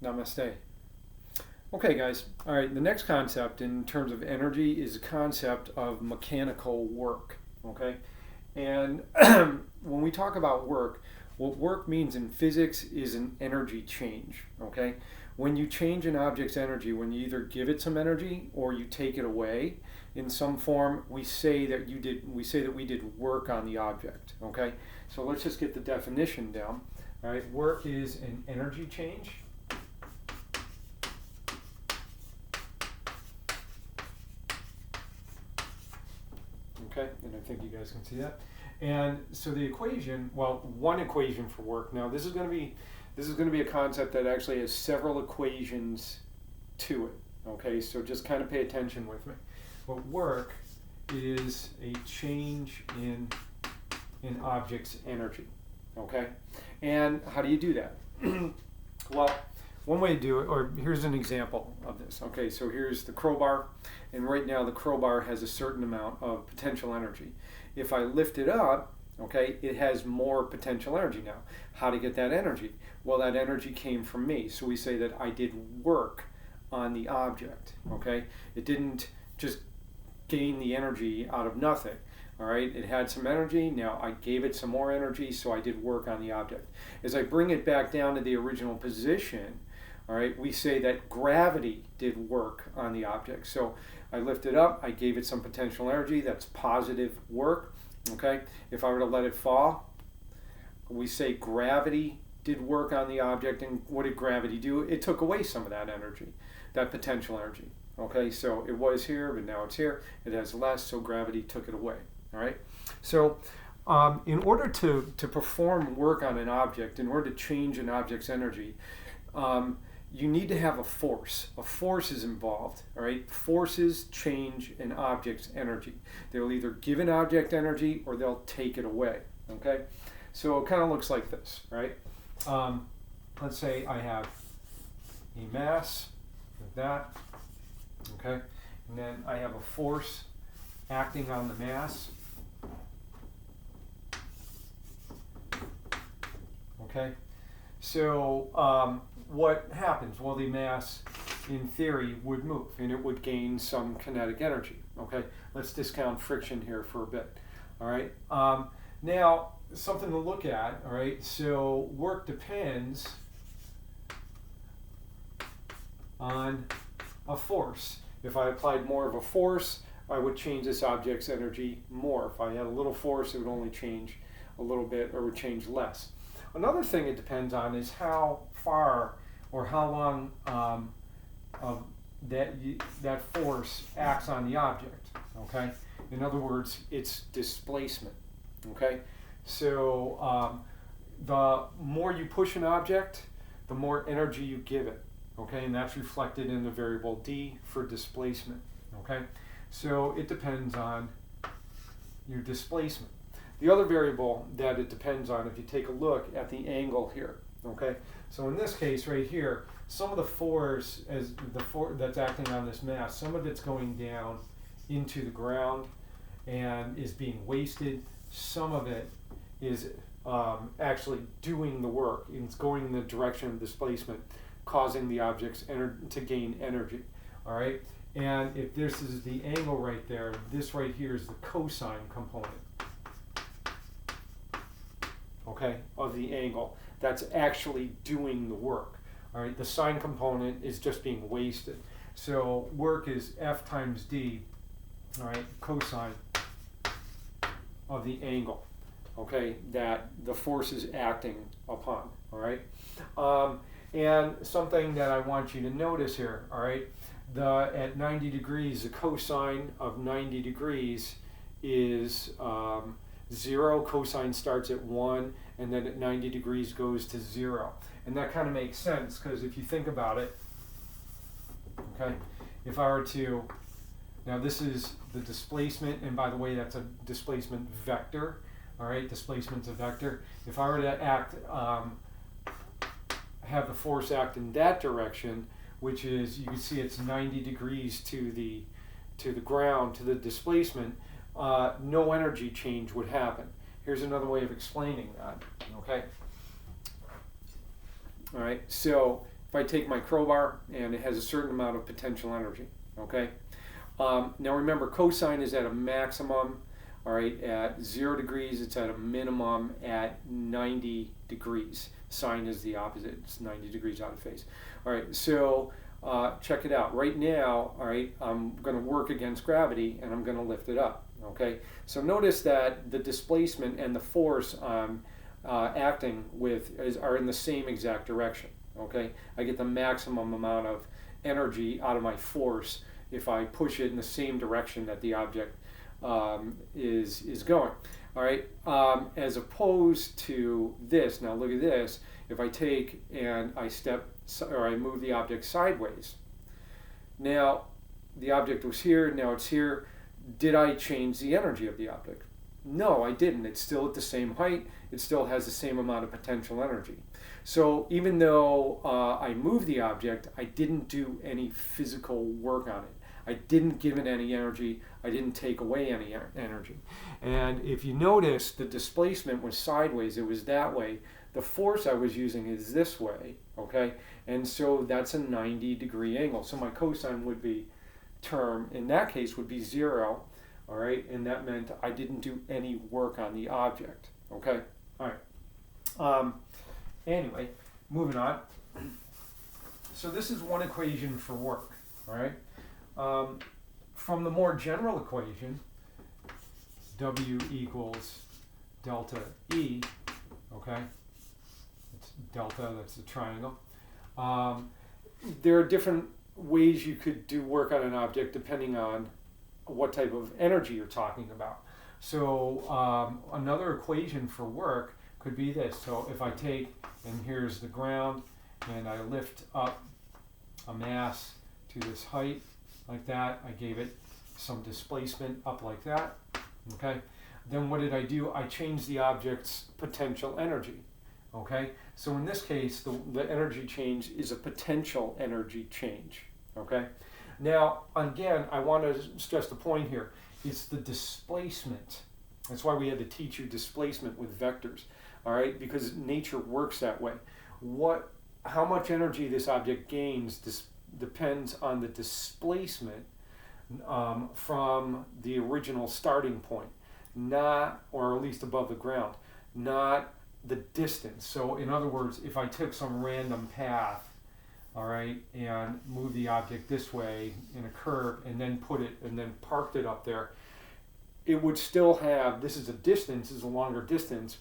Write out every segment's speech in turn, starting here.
Namaste. Okay, guys. All right, the next concept in terms of energy is the concept of mechanical work. Okay? And when we talk about work, what work means in physics is an energy change. Okay? When you change an object's energy, when you either give it some energy or you take it away in some form, we say that we did work on the object. Okay? So let's just get the definition down. All right, work is an energy change. Okay, and I think you guys can see that. And so the equation, well, one equation for work. Now this is going to be a concept that actually has several equations to it. Okay, so just kind of pay attention with me. But work is a change in an object's energy. Okay, and how do you do that? Well, one way to do it, or here's an example of this. Okay, so here's the crowbar, and right now the crowbar has a certain amount of potential energy. If I lift it up, okay, it has more potential energy now. How to get that energy? Well, that energy came from me. So we say that I did work on the object. Okay, it didn't just gain the energy out of nothing. All right, it had some energy. Now I gave it some more energy, so I did work on the object. As I bring it back down to the original position, all right, we say that gravity did work on the object. So I lift it up, I gave it some potential energy. That's positive work. Okay, if I were to let it fall, we say gravity did work on the object. And what did gravity do? It took away some of that energy, that potential energy. Okay, so it was here, but now it's here. It has less, so gravity took it away. All right, so in order to perform work on an object, in order to change an object's energy, you need to have a force. A force is involved. All right, forces change an object's energy. They'll either give an object energy or they'll take it away. Okay, so it kind of looks like this, right? Let's say I have a mass like that. Okay, and then I have a force acting on the mass. Okay, so what happens? Well, the mass, in theory, would move, and it would gain some kinetic energy. Okay, let's discount friction here for a bit. All right, now something to look at. All right, so work depends on a force. If I applied more of a force, I would change this object's energy more. If I had a little force, it would only change a little bit or would change less. Another thing it depends on is how far or how long that force acts on the object. Okay, in other words, its displacement. Okay, so the more you push an object, the more energy you give it. Okay, and that's reflected in the variable d for displacement. Okay, so it depends on your displacement. The other variable that it depends on, if you take a look at the angle here, okay? So in this case right here, some of the force that's acting on this mass, some of it's going down into the ground and is being wasted. Some of it is actually doing the work. It's going in the direction of displacement, causing the objects to gain energy, all right? And if this is the angle right there, this right here is the cosine component. Okay, of the angle that's actually doing the work. All right, the sine component is just being wasted. So work is F times D, all right, cosine of the angle, okay, that the force is acting upon, all right? And something that I want you to notice here, all right, at 90 degrees, the cosine of 90 degrees is 0. Cosine starts at 1, and then at 90 degrees goes to 0. And that kind of makes sense, because if you think about it, okay, if I were to, now this is the displacement, and by the way, that's a displacement vector, all right, displacement's a vector. If I were to have the force act in that direction, which is, you can see it's 90 degrees to the ground, to the displacement, no energy change would happen. Here's another way of explaining that, okay? All right, so if I take my crowbar and it has a certain amount of potential energy, okay? Now remember, cosine is at a maximum, all right, at 0 degrees. It's at a minimum at 90 degrees. Sine is the opposite. It's 90 degrees out of phase. All right, so check it out. Right now, all right, I'm going to work against gravity and I'm going to lift it up, okay? So notice that the displacement and the force I'm acting with are in the same exact direction, okay? I get the maximum amount of energy out of my force if I push it in the same direction that the object is going. All right, as opposed to this. Now look at this. If I take and I I move the object sideways. Now the object was here. Now it's here. Did I change the energy of the object? No, I didn't. It's still at the same height. It still has the same amount of potential energy. So even though I moved the object, I didn't do any physical work on it. I didn't give it any energy. I didn't take away any energy. And if you notice, the displacement was sideways. It was that way. The force I was using is this way, okay? And so that's a 90-degree angle. So my cosine would be term, in that case, would be 0, all right? And that meant I didn't do any work on the object, okay? All right. Anyway, moving on. So this is one equation for work, all right? From the more general equation, W equals delta E, okay? It's delta, that's the triangle. There are different ways you could do work on an object depending on what type of energy you're talking about. So another equation for work could be this. So if I take, and here's the ground, and I lift up a mass to this height, like that. I gave it some displacement up like that, okay? Then what did I do? I changed the object's potential energy, okay? So in this case, the energy change is a potential energy change, okay? Now, again, I want to stress the point here. It's the displacement. That's why we had to teach you displacement with vectors, all right? Because nature works that way. How much energy this object gains depends on the displacement from the original starting point, not, or at least above the ground, not the distance. So in other words, if I took some random path, all right, and moved the object this way in a curve and then parked it up there, it would still have, this is a distance, this is a longer distance,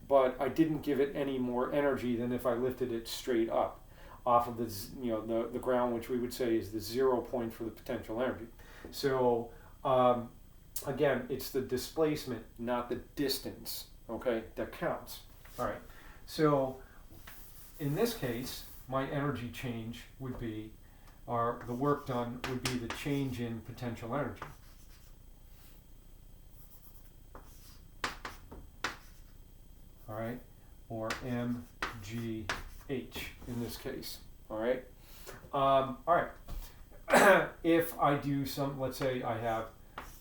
but I didn't give it any more energy than if I lifted it straight up off of the ground, which we would say is the 0 point for the potential energy. So again, it's the displacement, not the distance, okay, that counts. All right, so in this case, my energy change would be, or the work done would be the change in potential energy. All right, or mgh in this case. All right. All right. If I do some, let's say I have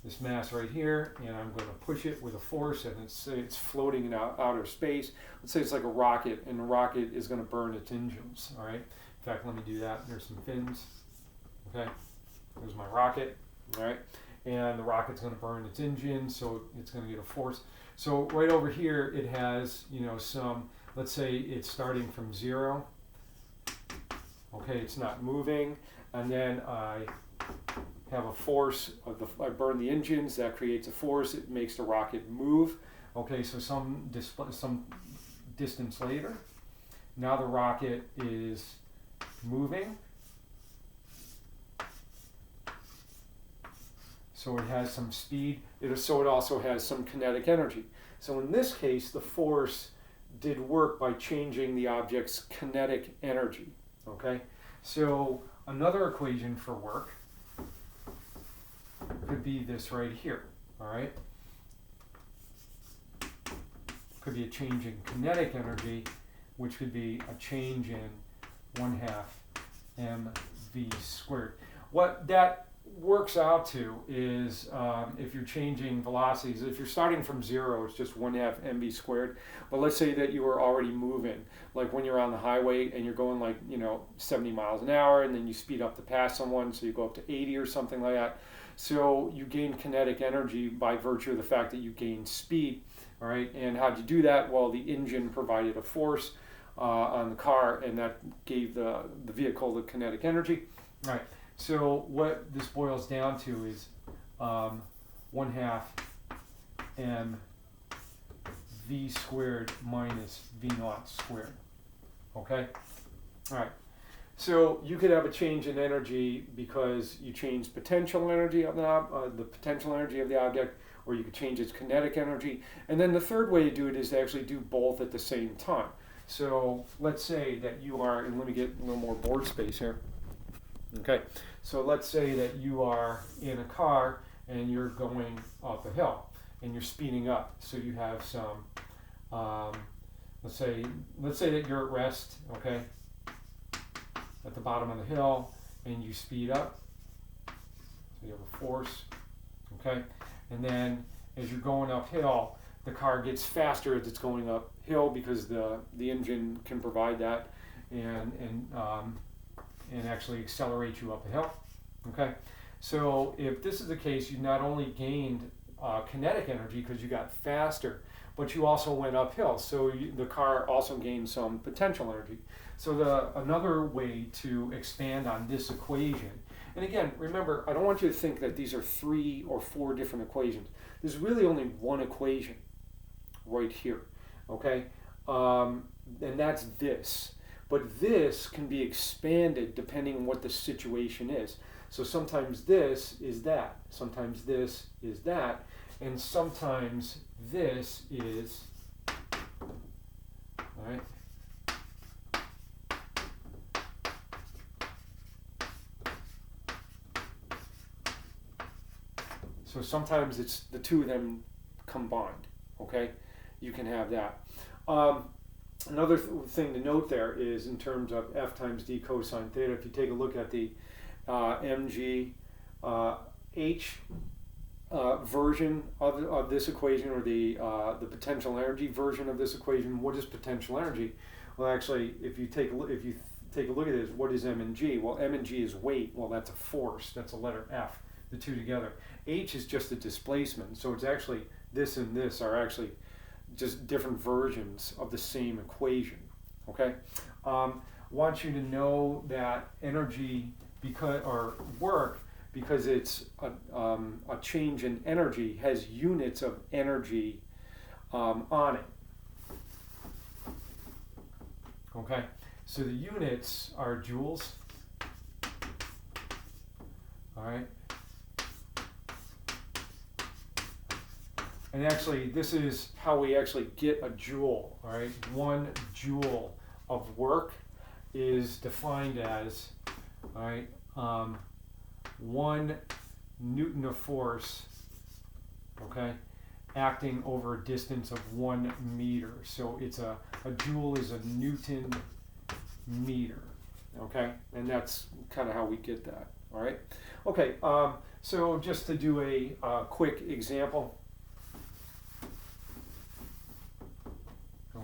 this mass right here, and I'm going to push it with a force, and it's floating in outer space. Let's say it's like a rocket, and the rocket is going to burn its engines. All right. In fact, let me do that. There's some fins. Okay. There's my rocket. All right. And the rocket's going to burn its engine, so it's going to get a force. So right over here, it has, some, let's say it's starting from 0. Okay, it's not moving. And then I have a force, I burn the engines, that creates a force, it makes the rocket move. Okay, so some distance later, now the rocket is moving. So it has some speed, so it also has some kinetic energy. So in this case, the force did work by changing the object's kinetic energy, okay? So another equation for work could be this right here, all right? Could be a change in kinetic energy, which could be a change in 1/2 mv squared. What that works out to is if you're changing velocities, if you're starting from zero, it's just 1/2 mv squared. But let's say that you are already moving, like when you're on the highway and you're going like 70 miles an hour, and then you speed up to pass someone, so you go up to 80 or something like that. So you gain kinetic energy by virtue of the fact that you gain speed. All right, and how'd you do that? Well, the engine provided a force on the car, and that gave the vehicle the kinetic energy. All right. So what this boils down to is 1/2 mv squared minus v naught squared. Okay? All right. So you could have a change in energy because you change potential energy of the potential energy of the object, or you could change its kinetic energy. And then the third way to do it is to actually do both at the same time. So let's say that you are, and let me get a little more board space here. Okay, so let's say that you are in a car and you're going up a hill and you're speeding up. So you have some, let's say that you're at rest, okay, at the bottom of the hill, and you speed up. So you have a force, okay, and then as you're going uphill, the car gets faster as it's going uphill because the engine can provide that and actually accelerate you up the hill. Okay, so if this is the case, you not only gained kinetic energy because you got faster, but you also went uphill, so the car also gained some potential energy. So another way to expand on this equation, and again, remember, I don't want you to think that these are 3 or 4 different equations. There's really only one equation right here, okay? And that's this. But this can be expanded depending on what the situation is. So sometimes this is that, sometimes this is that, and sometimes this is, all right? So sometimes it's the two of them combined, okay? You can have that. Another thing to note there is in terms of f times d cosine theta, if you take a look at the mg h version of this equation, or the potential energy version of this equation, what is potential energy? Well, actually, if you take a look at this, what is m and g? Well, m and g is weight. Well, that's a force. That's a letter F, the two together. H is just a displacement. So it's actually, this and this are actually just different versions of the same equation. Okay, want you to know that energy or work, because it's a change in energy, has units of energy on it. Okay, so the units are joules. All right. And actually, this is how we actually get a joule, all right? 1 joule of work is defined as, all right, 1 Newton of force, okay, acting over a distance of 1 meter. So it's a joule is a Newton meter, okay? And that's kind of how we get that, all right? Okay, so just to do a quick example.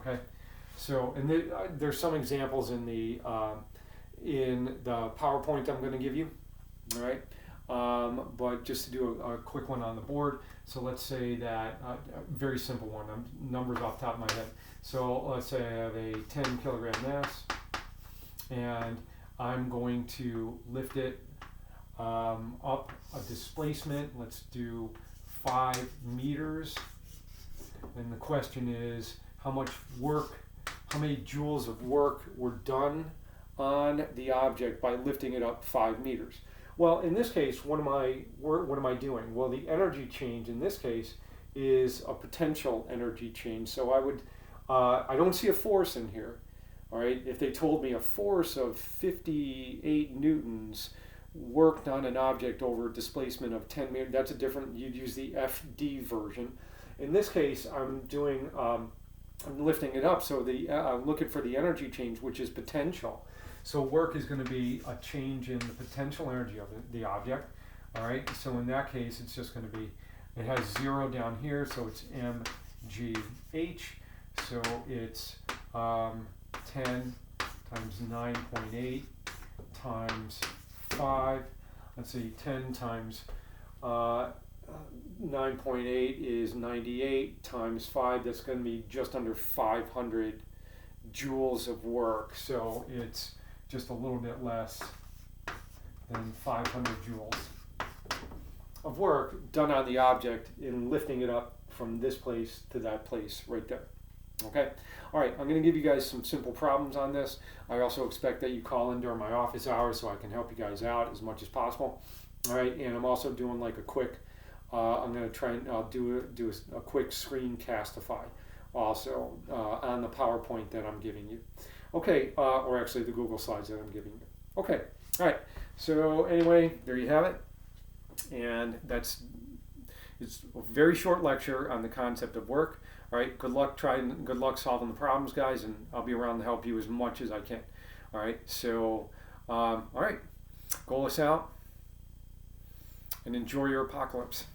Okay, so and there's some examples in the PowerPoint I'm going to give you, all right? But just to do a quick one on the board. So let's say that a very simple one. Numbers off the top of my head. So let's say I have a 10 kilogram mass, and I'm going to lift it up a displacement. Let's do 5 meters, and the question is, how much work, how many joules of work were done on the object by lifting it up 5 meters? Well, in this case, what am I doing? Well, the energy change in this case is a potential energy change. So I don't see a force in here. All right, if they told me a force of 58 newtons worked on an object over a displacement of 10 meters, that's a different, you'd use the FD version. In this case, I'm lifting it up, so I'm looking for the energy change, which is potential. So work is going to be a change in the potential energy of the object. All right, so in that case, it's just going to be, it has 0 down here, so it's MGH. So it's 10 times 9.8 times 5. Let's see, 10 times 9.8 is 98 times 5. That's going to be just under 500 joules of work. So it's just a little bit less than 500 joules of work done on the object in lifting it up from this place to that place right there. Okay, all right, I'm going to give you guys some simple problems on this. I also expect that you call in during my office hours so I can help you guys out as much as possible. All right, and I'm also doing like a quick, I'm going to try and do a quick screencastify also on the PowerPoint that I'm giving you. Okay, or actually the Google Slides that I'm giving you. Okay, all right, so anyway, there you have it. And it's a very short lecture on the concept of work. All right, good luck solving the problems, guys, and I'll be around to help you as much as I can. All right, so all right, go us out and enjoy your apocalypse.